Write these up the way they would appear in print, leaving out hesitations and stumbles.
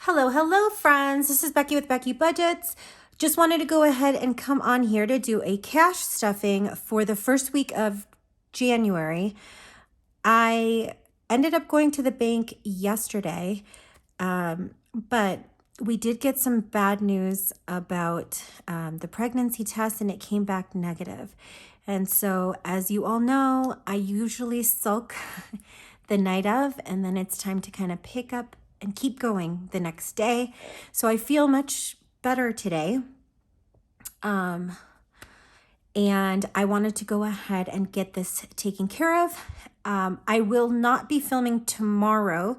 Hello, friends. This is Becky with Becky Budgets. Just wanted to go ahead and come on here to do a cash stuffing for the first week of January. I ended up going to the bank yesterday, but we did get some bad news about the pregnancy test, and it came back negative. And so, as you all know, I usually sulk the night of, and then it's time to kind of pick up and keep going the next day. So I feel much better today. And I wanted to go ahead and get this taken care of. I will not be filming tomorrow.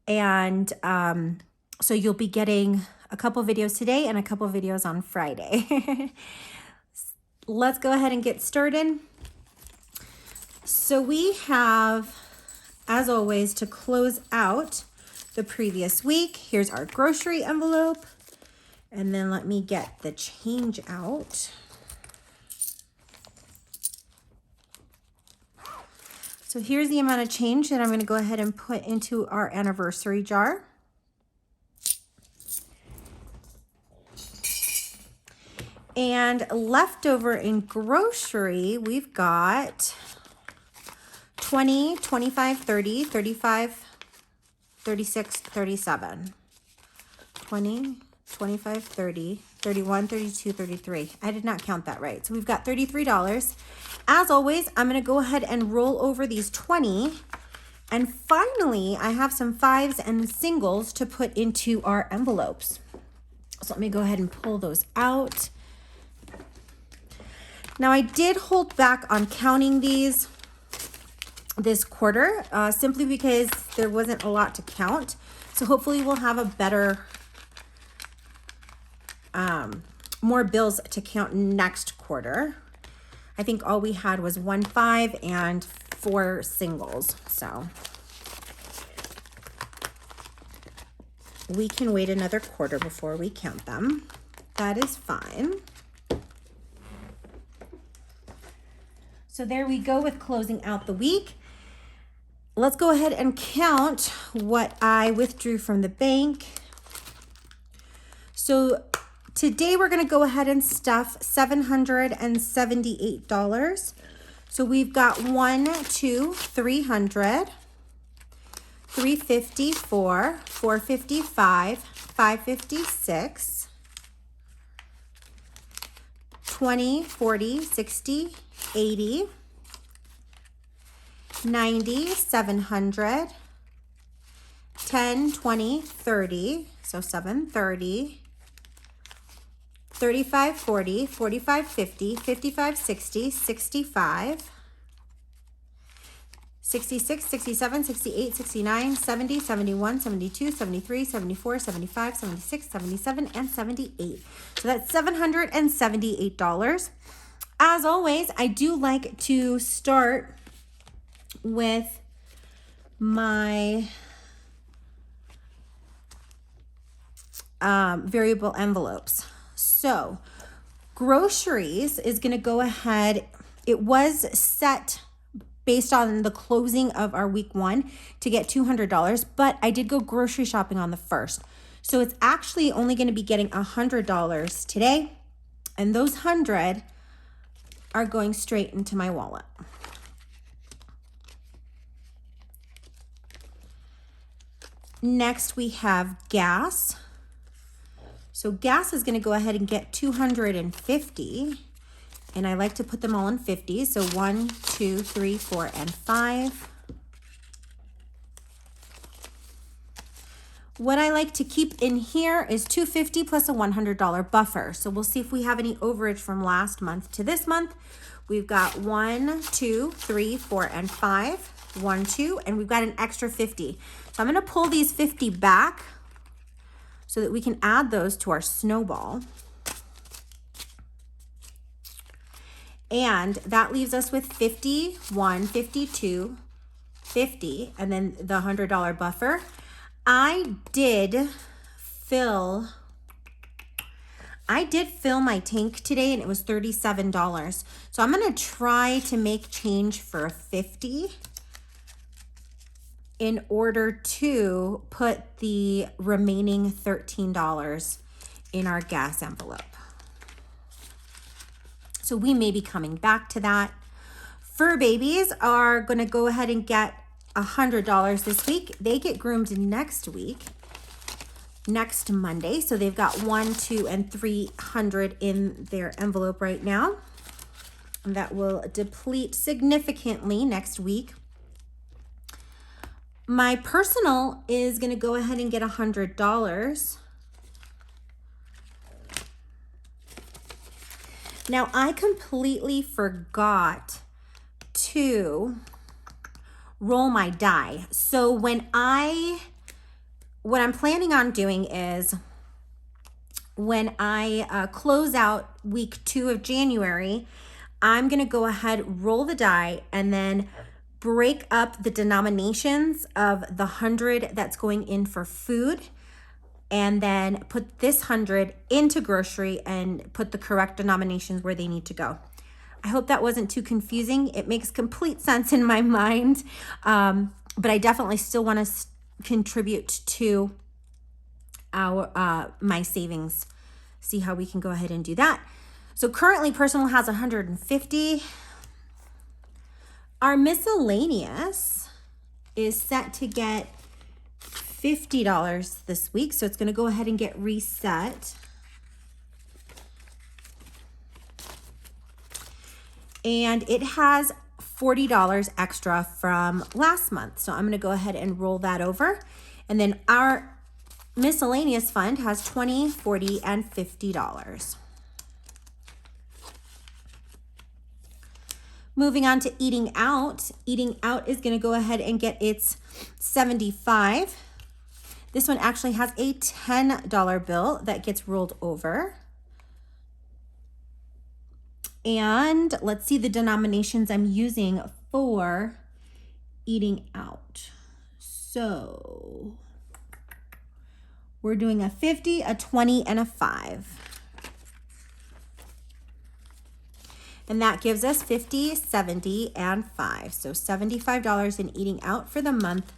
And so you'll be getting a couple videos today and a couple videos on Friday. Let's go ahead and get started. So we have, as always, to close out the previous week, here's our grocery envelope. And then let me get the change out. So here's the amount of change that I'm going to go ahead and put into our anniversary jar. And leftover in grocery, we've got 20, 25, 30, 35, 36, 37. 20, 25, 30, 31, 32, 33. I did not count that right. So we've got $33. As always, I'm going to go ahead and roll over these 20. And finally, I have some fives and singles to put into our envelopes. So let me go ahead and pull those out. Now, I did hold back on counting these this quarter, simply because there wasn't a lot to count. So hopefully we'll have a better, more bills to count next quarter. I think all we had was 1 5 and 4 singles. So we can wait another quarter before we count them. That is fine. So there we go with closing out the week. Let's go ahead and count what I withdrew from the bank. So today we're going to go ahead and stuff $778. So we've got 300, 354, 455, 556, 20, 40, 60, 80, 90, 700, 10, 20, 30, so 730, 35, 40, 45, 50, 55, 60, 65, 66, 67, 68, 69, 70, 71, 72, 73, 74, 75, 76, 77, and 78. So that's $778. As always, I do like to start with my variable envelopes. So groceries is going to go ahead. It was set based on the closing of our week 1 to get $200, but I did go grocery shopping on the 1st. So it's actually only going to be getting $100 today. And those 100 are going straight into my wallet. Next, we have gas. So gas is going to go ahead and get $250. And I like to put them all in 50s. So 1, 2, 3, 4, and 5. What I like to keep in here is $250 plus a $100 buffer. So we'll see if we have any overage from last month to this month. We've got 1, 2, 3, 4, and 5. 1, 2, and we've got an extra 50. So I'm going to pull these 50 back so that we can add those to our snowball. And that leaves us with 51, 52, 50, and then the $100 buffer. I did fill my tank today, and it was $37. So I'm going to try to make change for a 50. in order to put the remaining $13 in our gas envelope. So we may be coming back to that. Fur babies are going to go ahead and get $100 this week. They get groomed next week, next Monday. So they've got 1, 2, and 300 in their envelope right now. And that will deplete significantly next week. My personal is going to go ahead and get $100. Now, I completely forgot to roll my die. So what I'm planning on doing is when I close out week 2 of January, I'm going to go ahead, roll the die, and then break up the denominations of the 100 that's going in for food, and then put this 100 into grocery and put the correct denominations where they need to go. I hope that wasn't too confusing. It makes complete sense in my mind, but I definitely still want to contribute to our my savings. See how we can go ahead and do that. So currently personal has 150. Our miscellaneous is set to get $50 this week. So it's going to go ahead and get reset. And it has $40 extra from last month. So I'm going to go ahead and roll that over. And then our miscellaneous fund has $20, $40, and $50. Moving on to eating out. Eating out is going to go ahead and get its $75. This one actually has a $10 bill that gets rolled over. And let's see the denominations I'm using for eating out. So we're doing a 50, a 20, and a 5. And that gives us 50, 70, and 5. So $75 in eating out for the month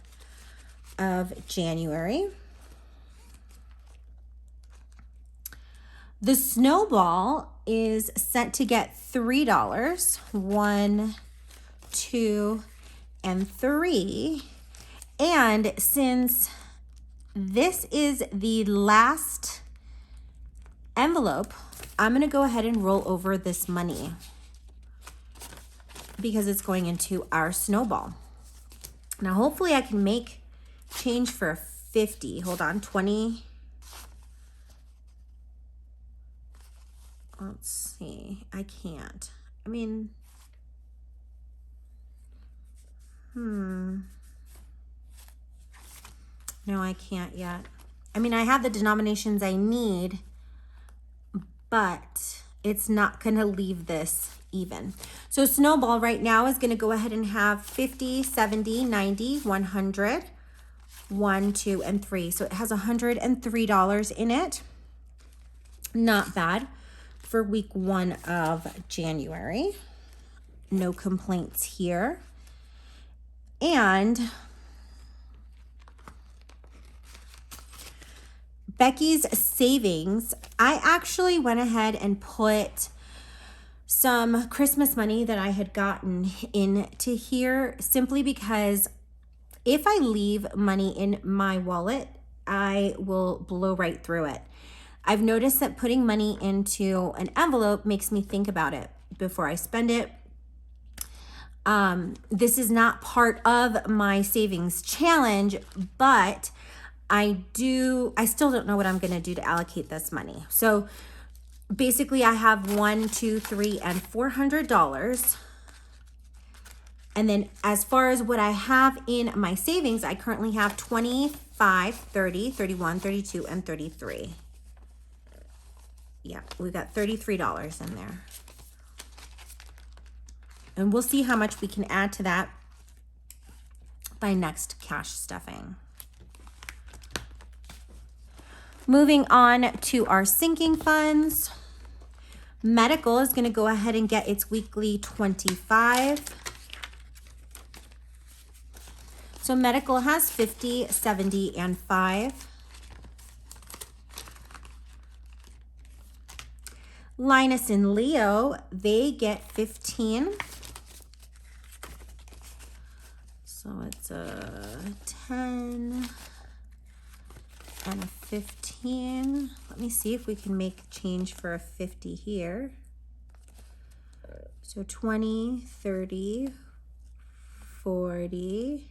of January. The snowball is set to get $3, 1, 2, and 3. And since this is the last envelope, I'm going to go ahead and roll over this money because it's going into our snowball. Now, hopefully I can make change for a 50. Hold on, 20. Let's see. I can't. I mean, no, I can't yet. I mean, I have the denominations I need, but it's not going to leave this even. So snowball right now is going to go ahead and have 50, 70, 90, 100, 1, 2, and 3. So it has $103 in it. Not bad for week 1 of January. No complaints here. And Becky's savings, I actually went ahead and put some Christmas money that I had gotten into here simply because if I leave money in my wallet, I will blow right through it. I've noticed that putting money into an envelope makes me think about it before I spend it. This is not part of my savings challenge, but I still don't know what I'm going to do to allocate this money. So basically I have $1, $2, $3, and $400. And then as far as what I have in my savings, I currently have 25, 30, 31, 32, and 33. Yeah, we've got $33 in there. And we'll see how much we can add to that by next cash stuffing. Moving on to our sinking funds. Medical is going to go ahead and get its weekly $25. So medical has 50, 70, and 5. Linus and Leo, they get 15. So it's a 10 and a 15. Let me see if we can make change for a 50 here. So 20, 30, 40,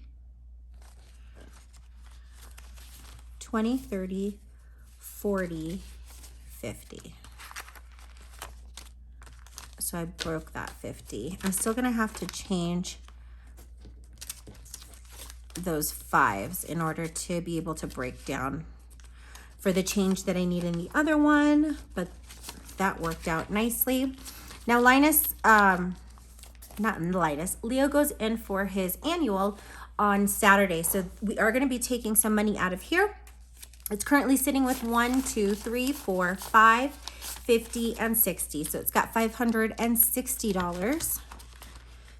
20, 30, 40, 50. So I broke that 50. I'm still gonna have to change those 5s in order to be able to break down for the change that I need in the other one, but that worked out nicely. Now Leo goes in for his annual on Saturday. So we are gonna be taking some money out of here. It's currently sitting with 1, 2, 3, 4, 5, 50, and 60. So it's got $560.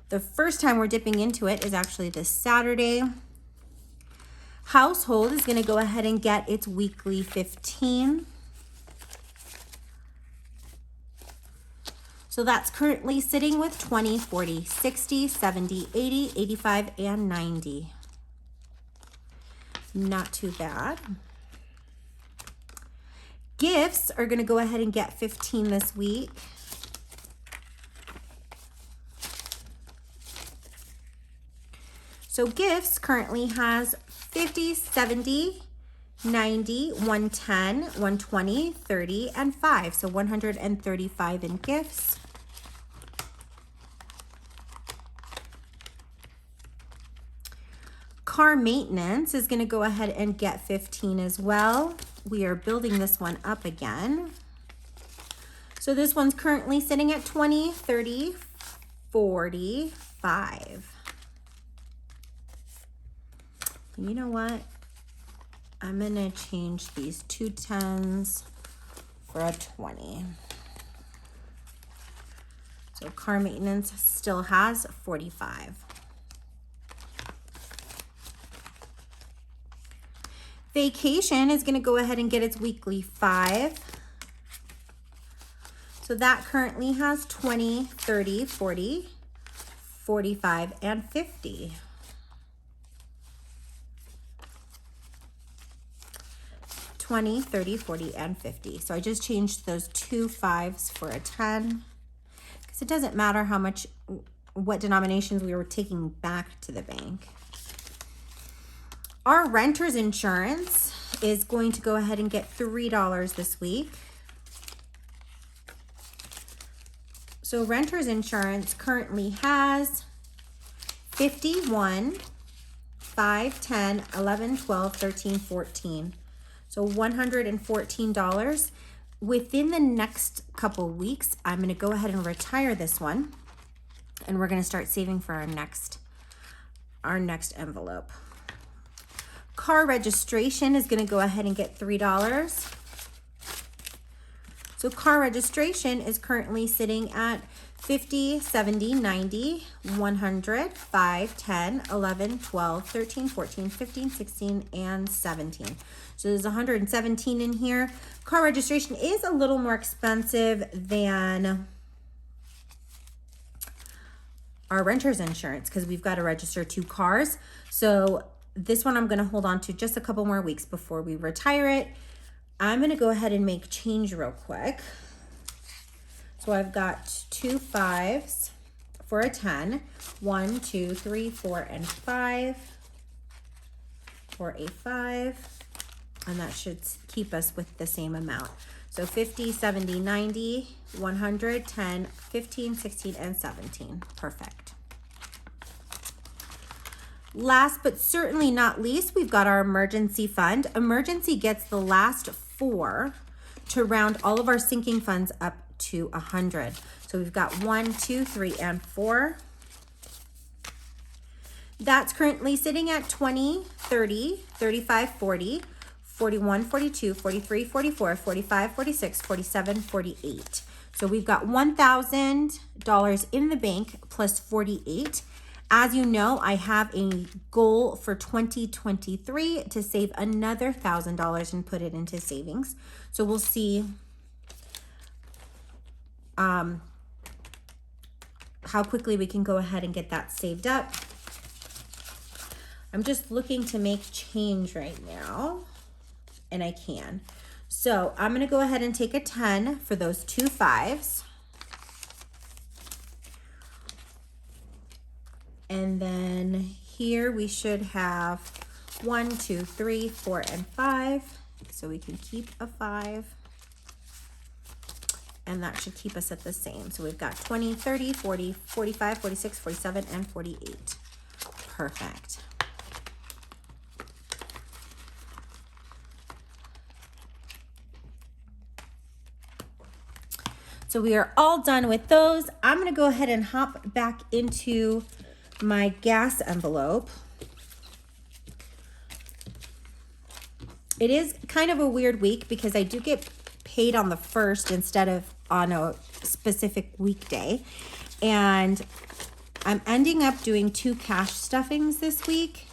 The first time we're dipping into it is actually this Saturday. Household is gonna go ahead and get its weekly 15. So that's currently sitting with 20, 40, 60, 70, 80, 85, and 90. Not too bad. Gifts are gonna go ahead and get 15 this week. So gifts currently has 50, 70, 90, 110, 120, 30, and 5. So 135 in gifts. Car maintenance is gonna go ahead and get 15 as well. We are building this one up again. So this one's currently sitting at 20, 30, 40, 5. You know what? I'm gonna change these 2 10s for a 20. So car maintenance still has 45. Vacation is gonna go ahead and get its weekly 5. So that currently has 20, 30, 40, 45, and 50. $20, $30, $40, and $50. So I just changed those 2 5s for a 10 because it doesn't matter how much, what denominations we were taking back to the bank. Our renter's insurance is going to go ahead and get $3 this week. So renter's insurance currently has 51, 5, 10, 11, 12, 13, 14. So $114. Within the next couple weeks, I'm gonna go ahead and retire this one, and we're gonna start saving for our next envelope. Car registration is gonna go ahead and get $3. So car registration is currently sitting at 50, 70, 90, 100, 5, 10, 11, 12, 13, 14, 15, 16, and 17. So there's 117 in here. Car registration is a little more expensive than our renter's insurance because we've got to register 2 cars. So this one I'm going to hold on to just a couple more weeks before we retire it. I'm going to go ahead and make change real quick. So I've got 2 5s for a 10. 1, 2, 3, 4, and 5 for a 5. And that should keep us with the same amount. So 50, 70, 90, 100, 10, 15, 16, and 17. Perfect. Last but certainly not least, we've got our emergency fund. Emergency gets the last 4 to round all of our sinking funds up to 100. So we've got 1, 2, 3, and 4. That's currently sitting at 20, 30, 35, 40, 41, 42, 43, 44, 45, 46, 47, 48. So we've got $1,000 in the bank plus 48. As you know, I have a goal for 2023 to save another $1,000 and put it into savings. So we'll see how quickly we can go ahead and get that saved up. I'm just looking to make change right now, and I can. So I'm gonna go ahead and take a 10 for those 2 5s. And then here we should have 1, 2, 3, 4, and 5. So we can keep a 5. And that should keep us at the same. So we've got 20, 30, 40, 45, 46, 47, and 48. Perfect. So we are all done with those. I'm gonna go ahead and hop back into my gas envelope. It is kind of a weird week because I do get paid on the 1st instead of on a specific weekday. And I'm ending up doing 2 cash stuffings this week.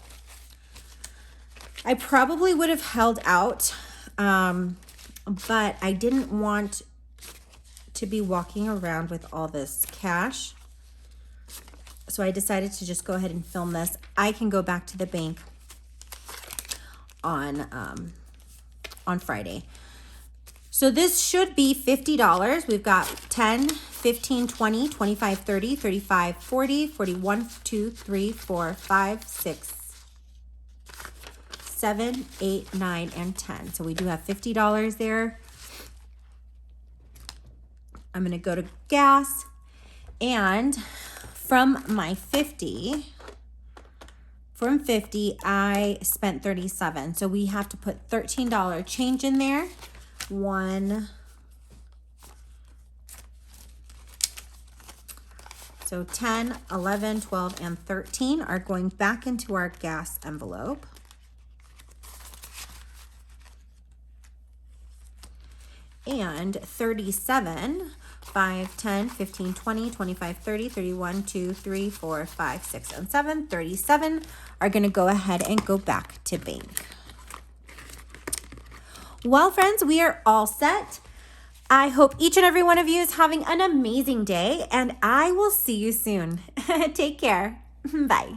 I probably would have held out, but I didn't want to be walking around with all this cash. So I decided to just go ahead and film this. I can go back to the bank on Friday. So this should be $50. We've got 10, 15, 20, 25, 30, 35, 40, 41, 2, 3, 4, 5, 6, 7, 8, 9, and 10. So we do have $50 there. I'm gonna go to gas, and from 50, I spent 37. So we have to put $13 change in there. 1. So 10, 11, 12, and 13 are going back into our gas envelope. And 37, 5, 10, 15, 20, 25, 30, 31, 2, 3, 4, 5, 6, and 7. 37 are going to go ahead and go back to bank. Well, friends, we are all set. I hope each and every one of you is having an amazing day, and I will see you soon. Take care. Bye.